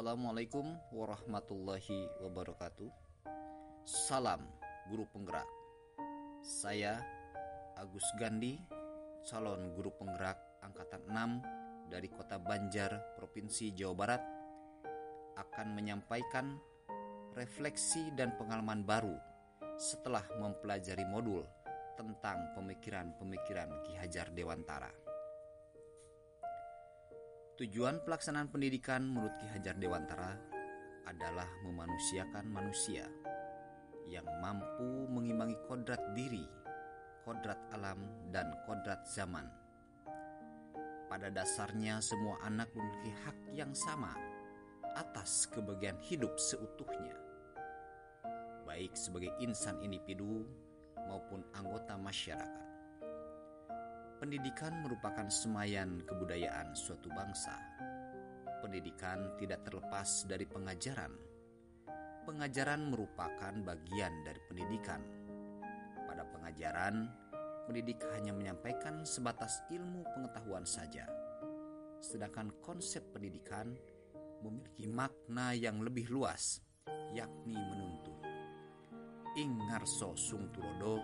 Assalamualaikum warahmatullahi wabarakatuh. Salam guru penggerak. Saya Agus Gandi, calon guru penggerak angkatan 6 dari Kota Banjar, Provinsi Jawa Barat, akan menyampaikan refleksi dan pengalaman baru setelah mempelajari modul tentang pemikiran-pemikiran Ki Hajar Dewantara. Tujuan pelaksanaan pendidikan menurut Ki Hajar Dewantara adalah memanusiakan manusia yang mampu mengimbangi kodrat diri, kodrat alam, dan kodrat zaman. Pada dasarnya semua anak memiliki hak yang sama atas kebahagiaan hidup seutuhnya, baik sebagai insan individu maupun anggota masyarakat. Pendidikan merupakan semayan kebudayaan suatu bangsa. Pendidikan tidak terlepas dari pengajaran. Pengajaran merupakan bagian dari pendidikan. Pada pengajaran, pendidik hanya menyampaikan sebatas ilmu pengetahuan saja. Sedangkan konsep pendidikan memiliki makna yang lebih luas, yakni menuntun. Ing ngarso sung tulodo,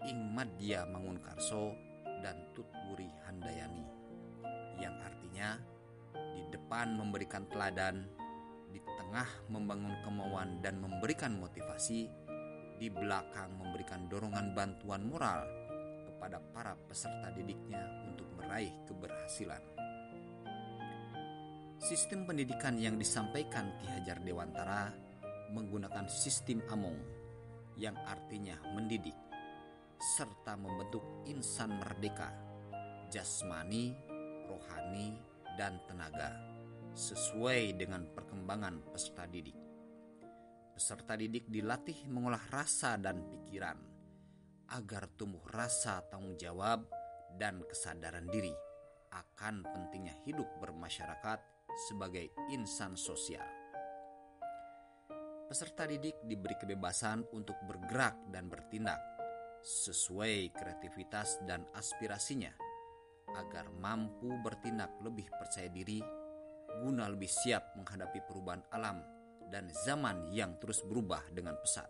ing madya mangunkarso, dan tutwuri handayani, yang artinya di depan memberikan teladan, di tengah membangun kemauan dan memberikan motivasi, di belakang memberikan dorongan bantuan moral kepada para peserta didiknya untuk meraih keberhasilan. Sistem pendidikan yang disampaikan Ki Hajar Dewantara menggunakan sistem Among, yang artinya mendidik serta membentuk insan merdeka, jasmani, rohani, dan tenaga, sesuai dengan perkembangan peserta didik. Peserta didik dilatih mengolah rasa dan pikiran, agar tumbuh rasa tanggung jawab dan kesadaran diri akan pentingnya hidup bermasyarakat sebagai insan sosial. Peserta didik diberi kebebasan untuk bergerak dan bertindak sesuai kreativitas dan aspirasinya, agar mampu bertindak lebih percaya diri guna lebih siap menghadapi perubahan alam dan zaman yang terus berubah dengan pesat.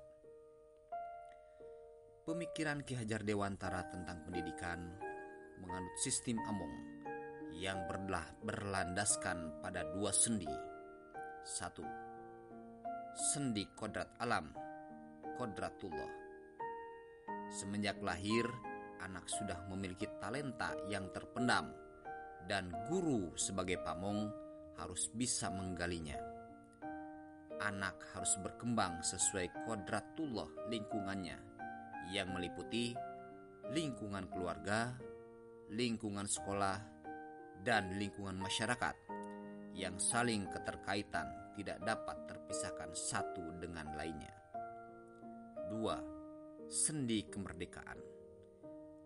Pemikiran Ki Hajar Dewantara tentang pendidikan menganut sistem Among yang berlandaskan pada dua sendi. 1. Sendi kodrat alam, kodratullah. Semenjak lahir, anak sudah memiliki talenta yang terpendam, dan guru sebagai pamong harus bisa menggalinya. Anak harus berkembang sesuai kodratullah lingkungannya, yang meliputi lingkungan keluarga, lingkungan sekolah, dan lingkungan masyarakat, yang saling keterkaitan tidak dapat terpisahkan satu dengan lainnya. 2. Sendi kemerdekaan.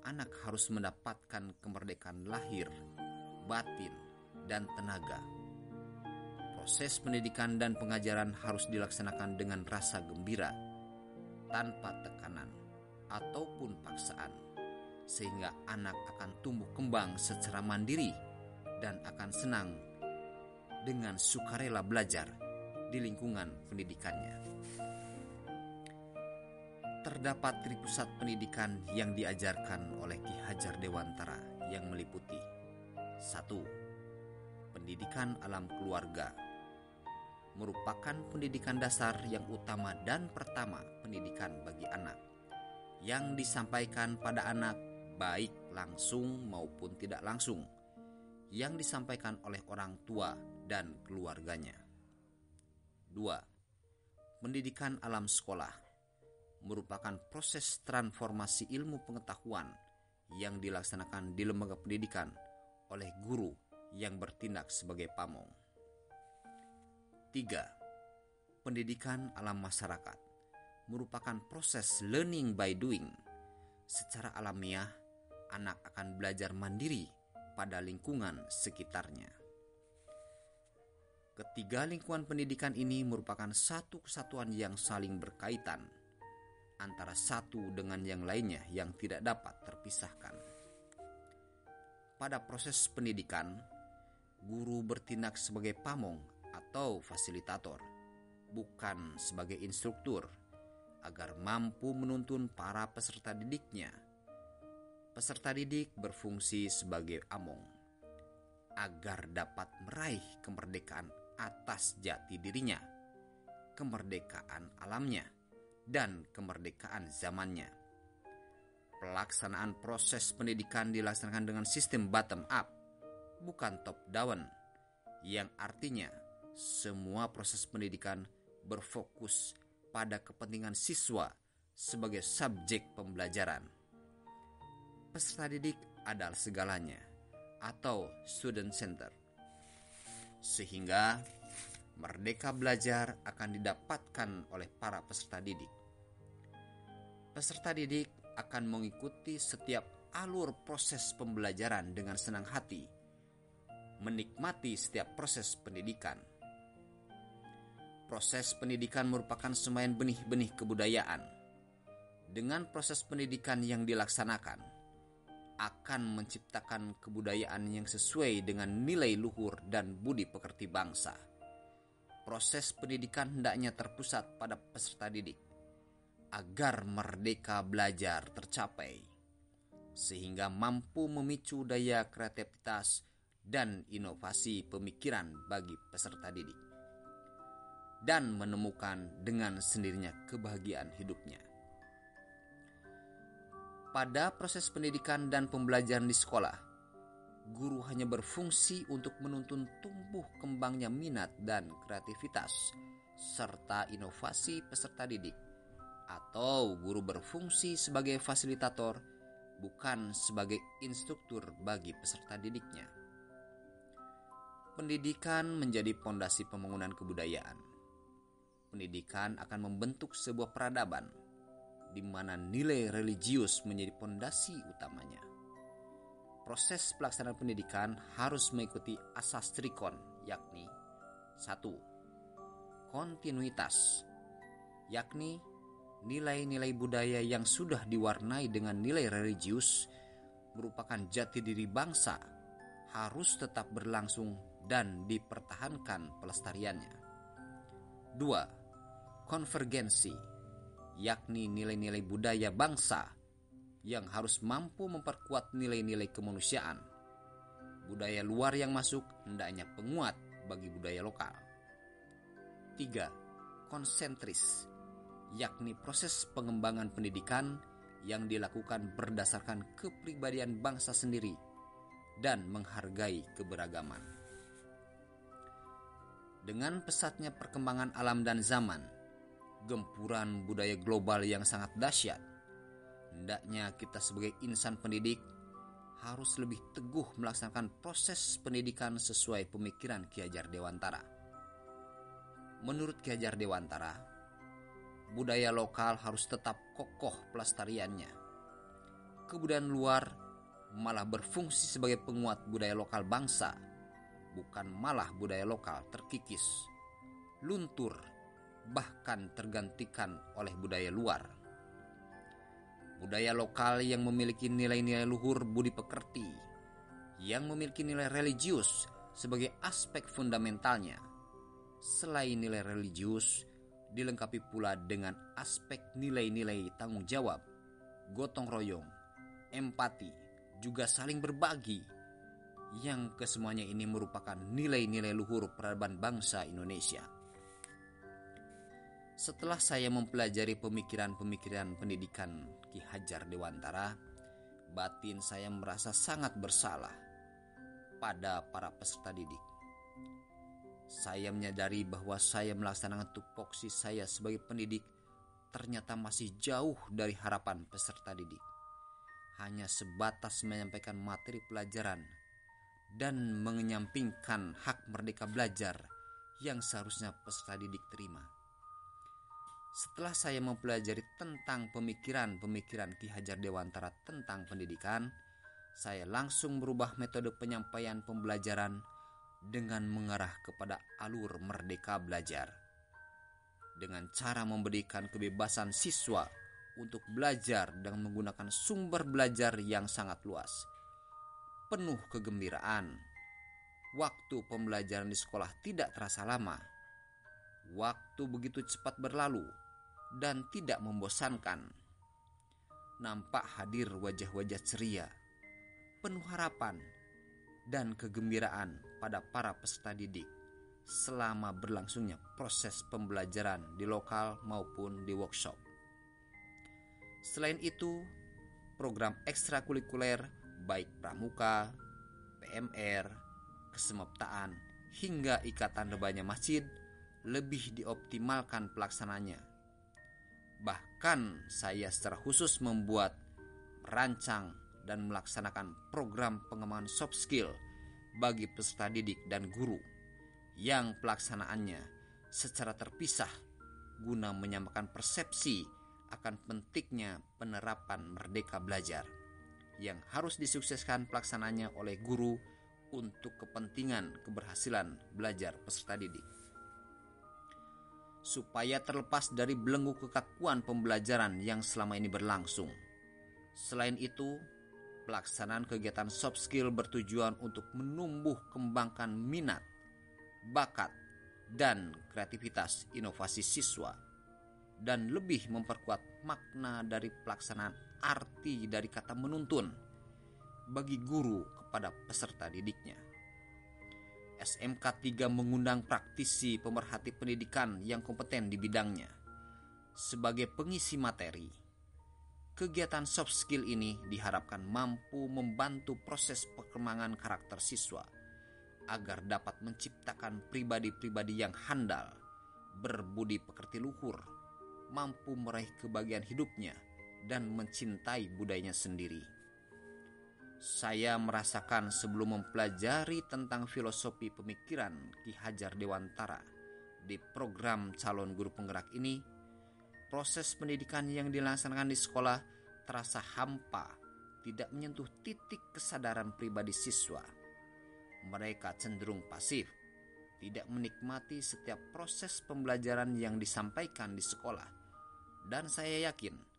Anak harus mendapatkan kemerdekaan lahir, batin, dan tenaga. Proses pendidikan dan pengajaran harus dilaksanakan dengan rasa gembira, tanpa tekanan ataupun paksaan, sehingga anak akan tumbuh kembang secara mandiri dan akan senang dengan sukarela belajar di lingkungan pendidikannya. Terdapat 3 pusat pendidikan yang diajarkan oleh Ki Hajar Dewantara yang meliputi 1. Pendidikan alam keluarga merupakan pendidikan dasar yang utama dan pertama pendidikan bagi anak, yang disampaikan pada anak baik langsung maupun tidak langsung, yang disampaikan oleh orang tua dan keluarganya. 2. Pendidikan alam sekolah merupakan proses transformasi ilmu pengetahuan yang dilaksanakan di lembaga pendidikan oleh guru yang bertindak sebagai pamong. 3. Pendidikan alam masyarakat merupakan proses learning by doing. Secara alamiah, anak akan belajar mandiri pada lingkungan sekitarnya. Ketiga lingkungan pendidikan ini merupakan satu kesatuan yang saling berkaitan antara satu dengan yang lainnya yang tidak dapat terpisahkan. Pada proses pendidikan, guru bertindak sebagai pamong atau fasilitator, bukan sebagai instruktur, agar mampu menuntun para peserta didiknya. Peserta didik berfungsi sebagai among, agar dapat meraih kemerdekaan atas jati dirinya, kemerdekaan alamnya, dan kemerdekaan zamannya. Pelaksanaan proses pendidikan dilaksanakan dengan sistem bottom up, bukan top down, yang artinya semua proses pendidikan berfokus pada kepentingan siswa sebagai subjek pembelajaran. Peserta didik adalah segalanya, atau student center, sehingga merdeka belajar akan didapatkan oleh para peserta didik. Peserta didik akan mengikuti setiap alur proses pembelajaran dengan senang hati, menikmati setiap proses pendidikan. Proses pendidikan merupakan semaian benih-benih kebudayaan. Dengan proses pendidikan yang dilaksanakan, akan menciptakan kebudayaan yang sesuai dengan nilai luhur dan budi pekerti bangsa. Proses pendidikan hendaknya terpusat pada peserta didik, agar merdeka belajar tercapai, sehingga mampu memicu daya kreativitas dan inovasi pemikiran bagi peserta didik, dan menemukan dengan sendirinya kebahagiaan hidupnya. Pada proses pendidikan dan pembelajaran di sekolah, guru hanya berfungsi untuk menuntun tumbuh kembangnya minat dan kreativitas, serta inovasi peserta didik, atau guru berfungsi sebagai fasilitator, bukan sebagai instruktur bagi peserta didiknya. Pendidikan menjadi pondasi pembangunan kebudayaan. Pendidikan akan membentuk sebuah peradaban, di mana nilai religius menjadi pondasi utamanya. Proses pelaksanaan pendidikan harus mengikuti asas trikon, yakni 1. Kontinuitas, yakni nilai-nilai budaya yang sudah diwarnai dengan nilai religius merupakan jati diri bangsa, harus tetap berlangsung dan dipertahankan pelestariannya. 2. Konvergensi, yakni nilai-nilai budaya bangsa yang harus mampu memperkuat nilai-nilai kemanusiaan. Budaya luar yang masuk hendaknya penguat bagi budaya lokal. 3. Konsentris, yakni proses pengembangan pendidikan yang dilakukan berdasarkan kepribadian bangsa sendiri dan menghargai keberagaman. Dengan pesatnya perkembangan alam dan zaman, gempuran budaya global yang sangat dahsyat, hendaknya kita sebagai insan pendidik harus lebih teguh melaksanakan proses pendidikan sesuai pemikiran Ki Hajar Dewantara. Menurut Ki Hajar Dewantara, budaya lokal harus tetap kokoh pelestariannya. Kebudayaan luar malah berfungsi sebagai penguat budaya lokal bangsa, bukan malah budaya lokal terkikis, luntur, bahkan tergantikan oleh budaya luar. Budaya lokal yang memiliki nilai-nilai luhur budi pekerti, yang memiliki nilai religius sebagai aspek fundamentalnya. Selain nilai religius, dilengkapi pula dengan aspek nilai-nilai tanggung jawab, gotong royong, empati, juga saling berbagi, yang kesemuanya ini merupakan nilai-nilai luhur peradaban bangsa Indonesia. Setelah saya mempelajari pemikiran-pemikiran pendidikan Ki Hajar Dewantara, batin saya merasa sangat bersalah pada para peserta didik. Saya menyadari bahwa saya melaksanakan tupoksi saya sebagai pendidik ternyata masih jauh dari harapan peserta didik. Hanya sebatas menyampaikan materi pelajaran dan menyampingkan hak merdeka belajar yang seharusnya peserta didik terima. Setelah saya mempelajari tentang pemikiran-pemikiran Ki Hajar Dewantara tentang pendidikan, saya langsung merubah metode penyampaian pembelajaran dengan mengarah kepada alur merdeka belajar. Dengan cara memberikan kebebasan siswa untuk belajar dan menggunakan sumber belajar yang sangat luas, penuh kegembiraan, Waktu pembelajaran di sekolah tidak terasa lama. Waktu begitu cepat berlalu dan tidak membosankan. Nampak hadir wajah-wajah ceria, penuh harapan dan kegembiraan pada para peserta didik selama berlangsungnya proses pembelajaran di lokal maupun di workshop. Selain itu, program ekstrakurikuler baik pramuka, PMR, kesemaptaan, hingga ikatan rebana masjid lebih dioptimalkan pelaksananya. Bahkan saya secara khusus merancang dan melaksanakan program pengembangan soft skill bagi peserta didik dan guru yang pelaksanaannya secara terpisah guna menyamakan persepsi akan pentingnya penerapan Merdeka Belajar yang harus disukseskan pelaksananya oleh guru untuk kepentingan keberhasilan belajar peserta didik. Supaya terlepas dari belenggu kekakuan pembelajaran yang selama ini berlangsung. Selain itu, pelaksanaan kegiatan soft skill bertujuan untuk menumbuh kembangkan minat, bakat, dan kreativitas inovasi siswa, dan lebih memperkuat makna dari pelaksanaan arti dari kata menuntun bagi guru kepada peserta didiknya. SMK 3 mengundang praktisi pemerhati pendidikan yang kompeten di bidangnya sebagai pengisi materi. Kegiatan soft skill ini diharapkan mampu membantu proses perkembangan karakter siswa agar dapat menciptakan pribadi-pribadi yang handal, berbudi pekerti luhur, mampu meraih kebahagiaan hidupnya, dan mencintai budayanya sendiri. Saya merasakan sebelum mempelajari tentang filosofi pemikiran Ki Hajar Dewantara di program calon guru penggerak ini, proses pendidikan yang dilaksanakan di sekolah terasa hampa, tidak menyentuh titik kesadaran pribadi siswa. Mereka cenderung pasif, tidak menikmati setiap proses pembelajaran yang disampaikan di sekolah. Dan saya yakin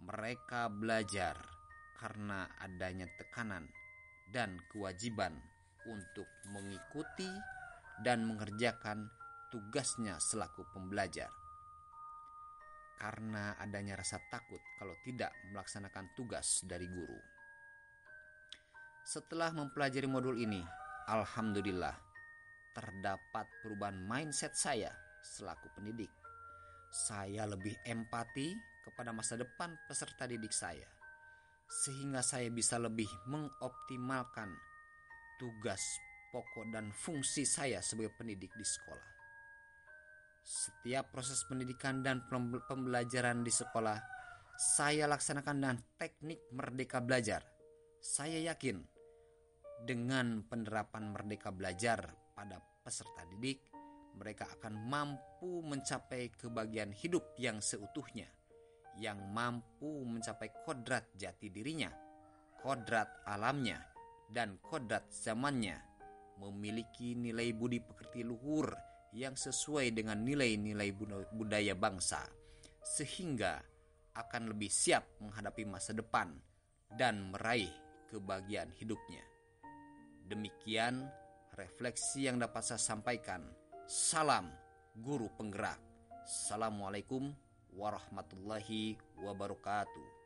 mereka belajar karena adanya tekanan dan kewajiban untuk mengikuti dan mengerjakan tugasnya selaku pembelajar. Karena adanya rasa takut kalau tidak melaksanakan tugas dari guru. Setelah mempelajari modul ini, alhamdulillah terdapat perubahan mindset saya selaku pendidik. Saya lebih empati kepada masa depan peserta didik saya, sehingga saya bisa lebih mengoptimalkan tugas pokok dan fungsi saya sebagai pendidik di sekolah. Setiap proses pendidikan dan pembelajaran di sekolah saya laksanakan dengan teknik Merdeka Belajar. Saya yakin dengan penerapan Merdeka Belajar pada peserta didik, mereka akan mampu mencapai kebahagiaan hidup yang seutuhnya, yang mampu mencapai kodrat jati dirinya, kodrat alamnya, dan kodrat zamannya, memiliki nilai budi pekerti luhur yang sesuai dengan nilai-nilai budaya bangsa, sehingga akan lebih siap menghadapi masa depan dan meraih kebahagiaan hidupnya. Demikian refleksi yang dapat saya sampaikan. Salam Guru Penggerak. Assalamualaikum warahmatullahi wabarakatuh.